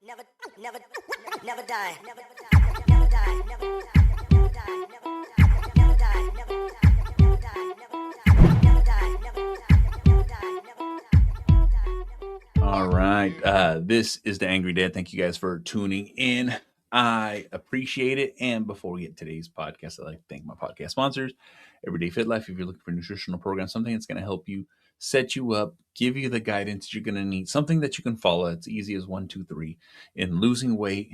Never, never, never die. Never die. Never die. Never die. Never die. Never die. Never die. Never die. Never die. Never die. All right. This is the Angry Dad. Thank you guys for tuning in. I appreciate it. And before we get today's podcast, I'd like to thank my podcast sponsors, Everyday Fit Life. If you're looking for a nutritional program, something that's going to help you, set you up, give you the guidance you're going to need, something that you can follow. It's easy as 1, 2, 3 in losing weight,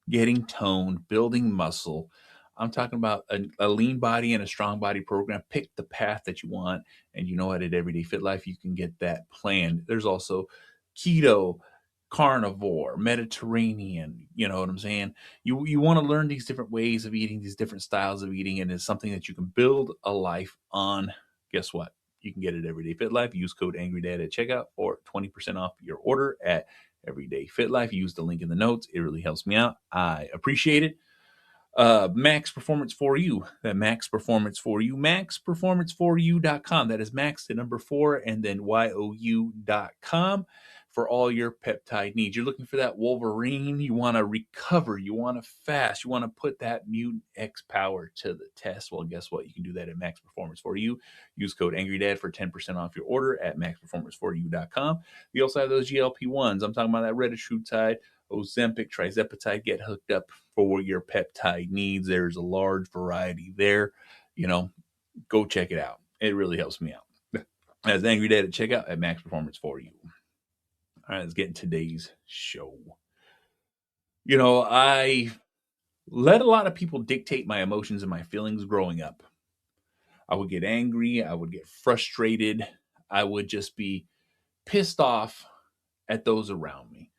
getting toned, building muscle. I'm talking about a lean body and a strong body program. Pick the path that you want. And you know what? At Everyday Fit Life, you can get that planned. There's also keto, carnivore, Mediterranean, you know what I'm saying? You want to learn these different ways of eating, these different styles of eating, and it's something that you can build a life on. Guess what? You can get it Everyday Fit Life. Use code AngryDad at checkout for 20% off your order at Everyday Fit Life. Use the link in the notes. It really helps me out. I appreciate it. Max Performance for You. That Max Performance for You. MaxPerformanceForYou.com. That is Max, the number 4, and then YOU.com for all your peptide needs. You're looking for that Wolverine. You want to recover. You want to fast. You want to put that mutant X power to the test. Well, guess what? You can do that at Max Performance for You. Use code AngryDad for 10% off your order at MaxPerformanceForYou.com. You also have those GLP-1s. I'm talking about that retatrutide, Ozempic, Trizepatide. Get hooked up for your peptide needs. There's a large variety there. Go check it out. It really helps me out. As Angry Dad at checkout at Max Performance for You. All right, let's get into today's show. I let a lot of people dictate my emotions and my feelings growing up. I would get angry. I would get frustrated. I would just be pissed off at those around me.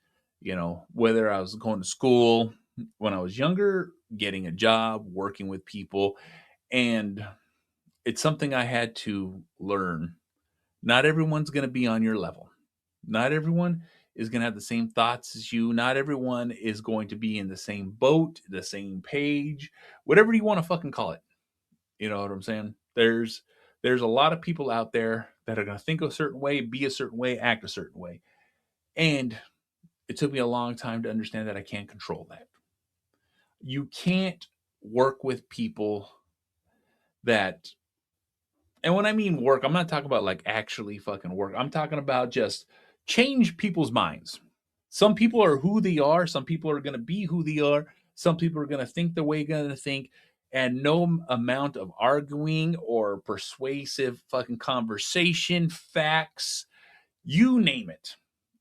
Whether I was going to school when I was younger, getting a job, working with people. And it's something I had to learn. Not everyone's going to be on your level. Not everyone is going to have the same thoughts as you. Not everyone is going to be in the same boat, the same page, whatever you want to fucking call it. You know what I'm saying? There's a lot of people out there that are going to think a certain way, be a certain way, act a certain way. And it took me a long time to understand that I can't control that. You can't work with people that, and when I mean work, I'm not talking about like actually fucking work. I'm talking about just change people's minds. Some people are who they are. Some people are going to be who they are. Some people are going to think the way they're going to think. And no amount of arguing or persuasive fucking conversation, facts, you name it,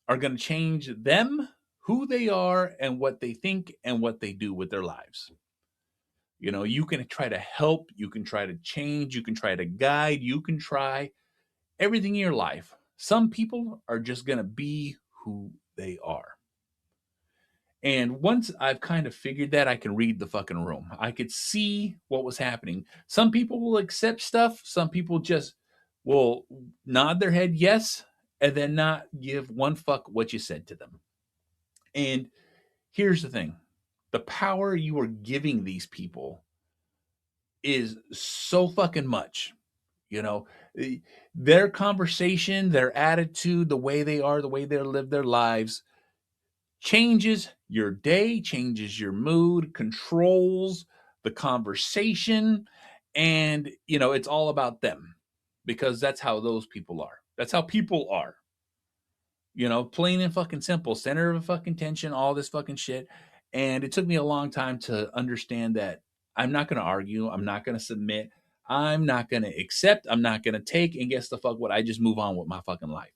are going to change them, who they are, and what they think and what they do with their lives. You can try to help, you can try to change, you can try to guide, you can try everything in your life. Some people are just going to be who they are. And once I've kind of figured that, I can read the fucking room. I could see what was happening. Some people will accept stuff. Some people just will nod their head yes, and then not give one fuck what you said to them. And here's the thing. The power you are giving these people is so fucking much. Their conversation, their attitude, the way they are, the way they live their lives changes your day, changes your mood, controls the conversation. And, it's all about them because that's how those people are. That's how people are. Plain and fucking simple, center of fucking tension, all this fucking shit. And it took me a long time to understand that I'm not going to argue. I'm not going to submit. I'm not going to accept. I'm not going to take. And guess the fuck what? I just move on with my fucking life.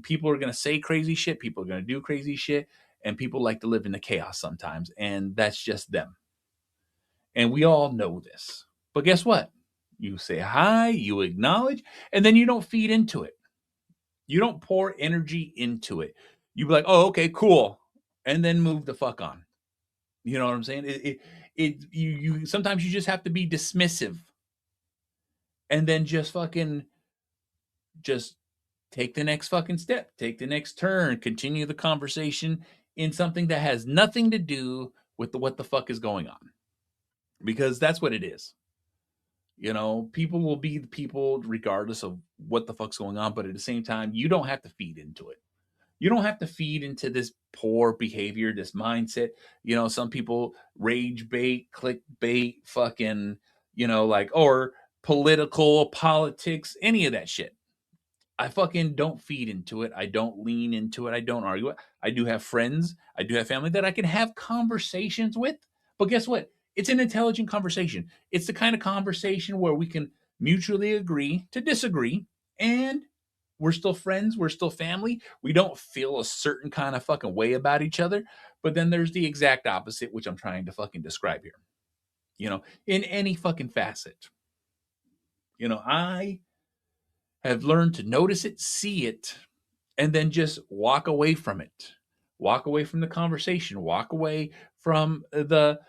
People are going to say crazy shit. People are going to do crazy shit. And people like to live in the chaos sometimes. And that's just them. And we all know this. But guess what? You say hi, you acknowledge, and then you don't feed into it. You don't pour energy into it. You be like, oh, okay, cool. And then move the fuck on. You know what I'm saying? You sometimes you just have to be dismissive. And then just take the next fucking step. Take the next turn. Continue the conversation in something that has nothing to do with what the fuck is going on. Because that's what it is. People will be the people regardless of what the fuck's going on. But at the same time, you don't have to feed into it. You don't have to feed into this poor behavior, this mindset. Some people rage bait, click bait, fucking, like, or politics, any of that shit. I fucking don't feed into it. I don't lean into it. I don't argue it. I do have friends. I do have family that I can have conversations with. But guess what? It's an intelligent conversation. It's the kind of conversation where we can mutually agree to disagree, and we're still friends. We're still family. We don't feel a certain kind of fucking way about each other. But then there's the exact opposite, which I'm trying to fucking describe here, in any fucking facet. I have learned to notice it, see it, and then just walk away from it. Walk away from the conversation. Walk away from the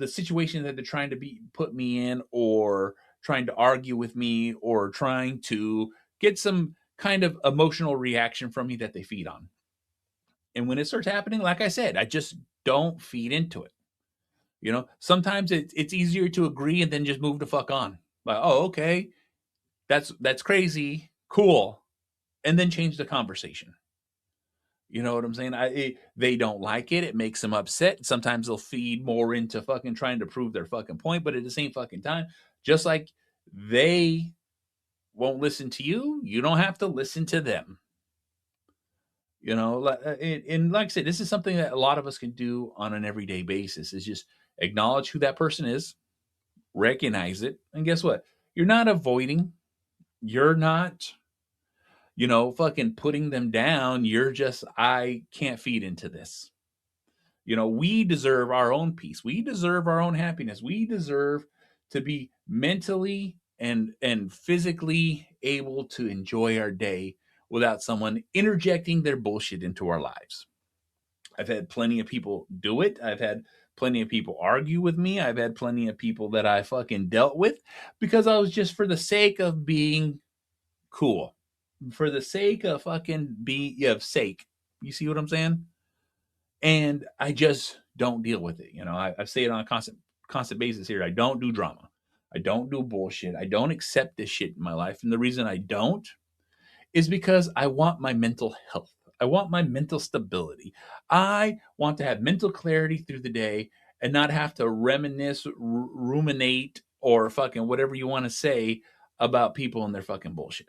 situation that they're trying to put me in, or trying to argue with me, or trying to get some kind of emotional reaction from me that they feed on. And when it starts happening, like I said, I just don't feed into it. Sometimes it's easier to agree and then just move the fuck on. Like, oh, okay, that's crazy, cool, and then change the conversation. You know what I'm saying? They don't like it. It makes them upset. Sometimes they'll feed more into fucking trying to prove their fucking point, but at the same fucking time, just like they won't listen to you, you don't have to listen to them. And like I said, this is something that a lot of us can do on an everyday basis, is just acknowledge who that person is, recognize it, and guess what? You're not avoiding, you're not fucking putting them down. You're just, I can't feed into this. We deserve our own peace. We deserve our own happiness. We deserve to be mentally and physically able to enjoy our day without someone interjecting their bullshit into our lives. I've had plenty of people do it. I've had plenty of people argue with me. I've had plenty of people that I fucking dealt with because I was just for the sake of being cool. For the sake of fucking sake. You see what I'm saying? And I just don't deal with it. I say it on a constant basis here. I don't do drama. I don't do bullshit. I don't accept this shit in my life. And the reason I don't is because I want my mental health. I want my mental stability. I want to have mental clarity through the day and not have to reminisce, ruminate, or fucking whatever you want to say about people and their fucking bullshit.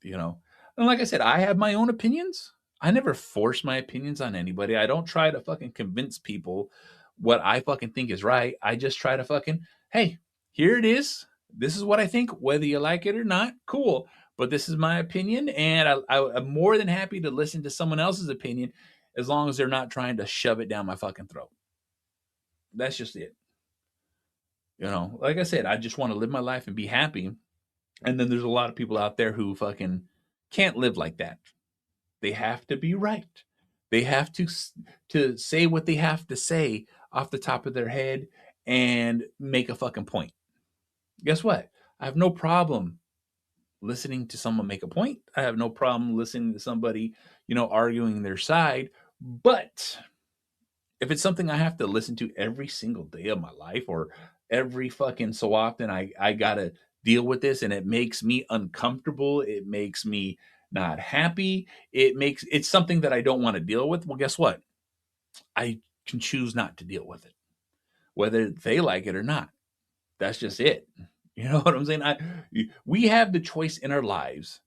And like I said, I have my own opinions. I never force my opinions on anybody. I don't try to fucking convince people what I fucking think is right. I just try to fucking, hey, here it is. This is what I think. Whether you like it or not, cool. But this is my opinion, and I'm more than happy to listen to someone else's opinion as long as they're not trying to shove it down my fucking throat. That's just it. Like I said, I just want to live my life and be happy. And then there's a lot of people out there who fucking can't live like that. They have to be right. They have to say what they have to say off the top of their head and make a fucking point. Guess what? I have no problem listening to someone make a point. I have no problem listening to somebody, arguing their side. But if it's something I have to listen to every single day of my life, or every fucking so often, I gotta deal with this, and it makes me uncomfortable, it makes me not happy, it's something that I don't want to deal with, well, guess what? I can choose not to deal with it, whether they like it or not. That's just it. You know what I'm saying? We have the choice in our lives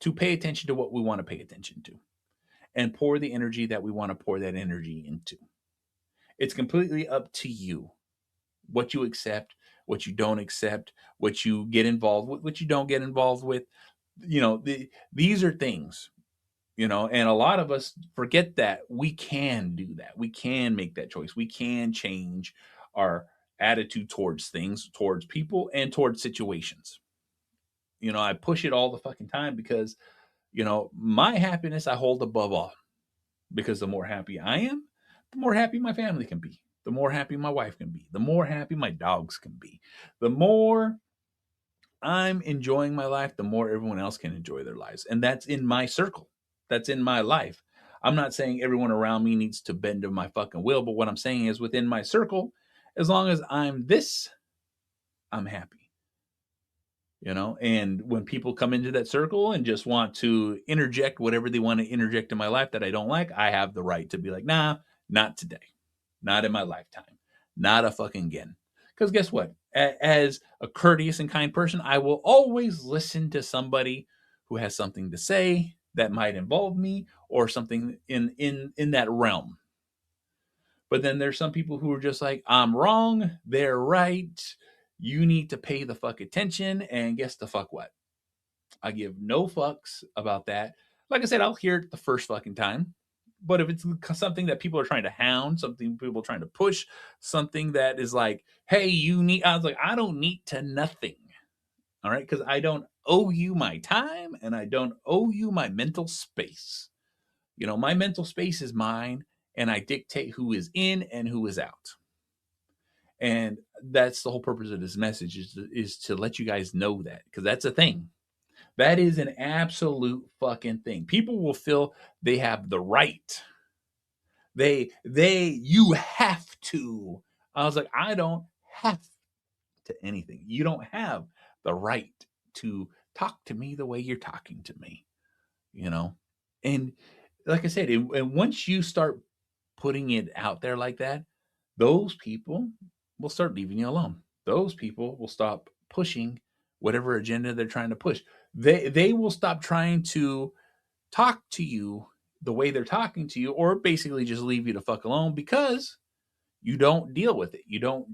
to pay attention to what we want to pay attention to and pour the energy that we want to pour that energy into. It's completely up to you what you accept, what you don't accept, what you get involved with, what you don't get involved with. These are things, and a lot of us forget that we can do that. We can make that choice. We can change our attitude towards things, towards people, and towards situations. I push it all the fucking time because, my happiness I hold above all, because the more happy I am, the more happy my family can be. The more happy my wife can be. The more happy my dogs can be. The more I'm enjoying my life, the more everyone else can enjoy their lives. And that's in my circle. That's in my life. I'm not saying everyone around me needs to bend to my fucking will, but what I'm saying is within my circle, as long as I'm this, I'm happy. And when people come into that circle and just want to interject whatever they want to interject in my life that I don't like, I have the right to be like, nah, not today, not in my lifetime, not a fucking again. Because guess what? As a courteous and kind person, I will always listen to somebody who has something to say that might involve me or something in that realm. But then there's some people who are just like, I'm wrong, they're right. You need to pay the fuck attention. And guess the fuck what? I give no fucks about that. Like I said, I'll hear it the first fucking time. But if it's something that people are trying to hound, something people are trying to push, something that is like, hey, I was like, I don't need to nothing. All right. Because I don't owe you my time and I don't owe you my mental space. My mental space is mine and I dictate who is in and who is out. And that's the whole purpose of this message is to let you guys know that, because that's a thing. That is an absolute fucking thing. People will feel they have the right. You have to. I was like, I don't have to anything. You don't have the right to talk to me the way you're talking to me, And like I said, and once you start putting it out there like that, those people will start leaving you alone. Those people will stop pushing whatever agenda they're trying to push. They will stop trying to talk to you the way they're talking to you, or basically just leave you the fuck alone because you don't deal with it. You don't,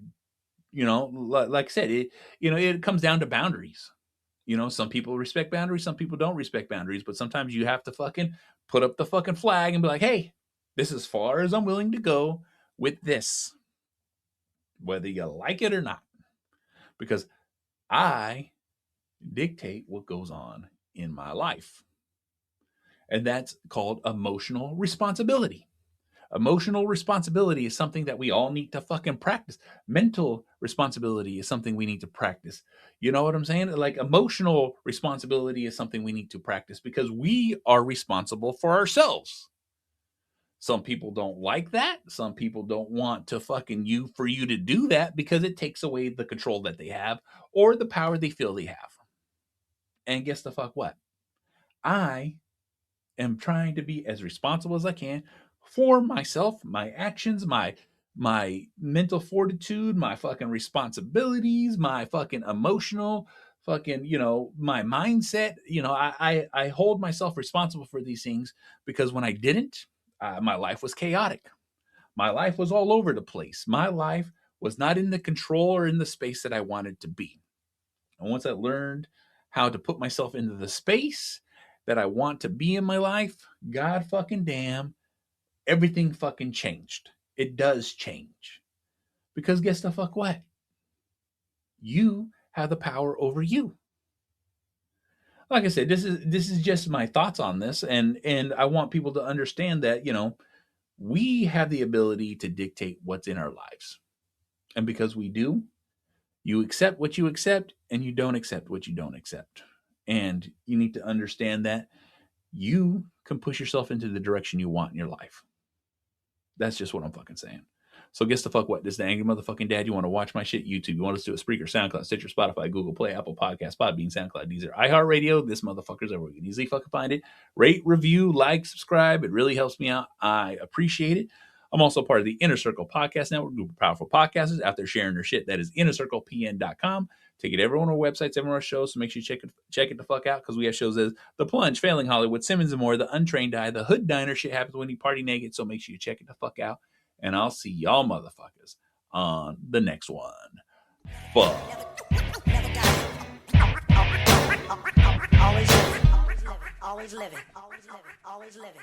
like I said, it comes down to boundaries. Some people respect boundaries, some people don't respect boundaries, but sometimes you have to fucking put up the fucking flag and be like, hey, this is as far as I'm willing to go with this, whether you like it or not, because I dictate what goes on in my life. And that's called emotional responsibility. Emotional responsibility is something that we all need to fucking practice. Mental responsibility is something we need to practice. You know what I'm saying? Like, emotional responsibility is something we need to practice because we are responsible for ourselves. Some people don't like that. Some people don't want to fucking you to do that because it takes away the control that they have or the power they feel they have. And guess the fuck what? I am trying to be as responsible as I can for myself, my actions, my mental fortitude, my fucking responsibilities, my fucking emotional fucking, my mindset. I hold myself responsible for these things because when I didn't, my life was chaotic. My life was all over the place. My life was not in the control or in the space that I wanted to be. And once I learned how to put myself into the space that I want to be in my life, God fucking damn, everything fucking changed. It does change. Because guess the fuck what? You have the power over you. Like I said, this is just my thoughts on this, and I want people to understand that, we have the ability to dictate what's in our lives. And because we do, you accept what you accept and you don't accept what you don't accept. And you need to understand that you can push yourself into the direction you want in your life. That's just what I'm fucking saying. So guess the fuck what? This is the Angry Motherfucking Dad. You want to watch my shit? YouTube. You want us to do a Spreaker, SoundCloud, Stitcher, Spotify, Google Play, Apple Podcasts, Podbean, SoundCloud, Deezer, iHeartRadio. This motherfucker's everywhere. You can easily fucking find it. Rate, review, like, subscribe. It really helps me out. I appreciate it. I'm also part of the Inner Circle Podcast Network, group of powerful podcasters out there sharing their shit. That is innercirclepn.com. Take it everywhere on our websites, everywhere on our shows. So make sure you check it the fuck out, because we have shows as The Plunge, Failing Hollywood, Simmons and More, The Untrained Eye, The Hood Diner, Shit Happens When You Party Naked. So make sure you check it the fuck out. And I'll see y'all motherfuckers on the next one. Fuck. Never die. Always living. Always living. Always living. Always living. Always living.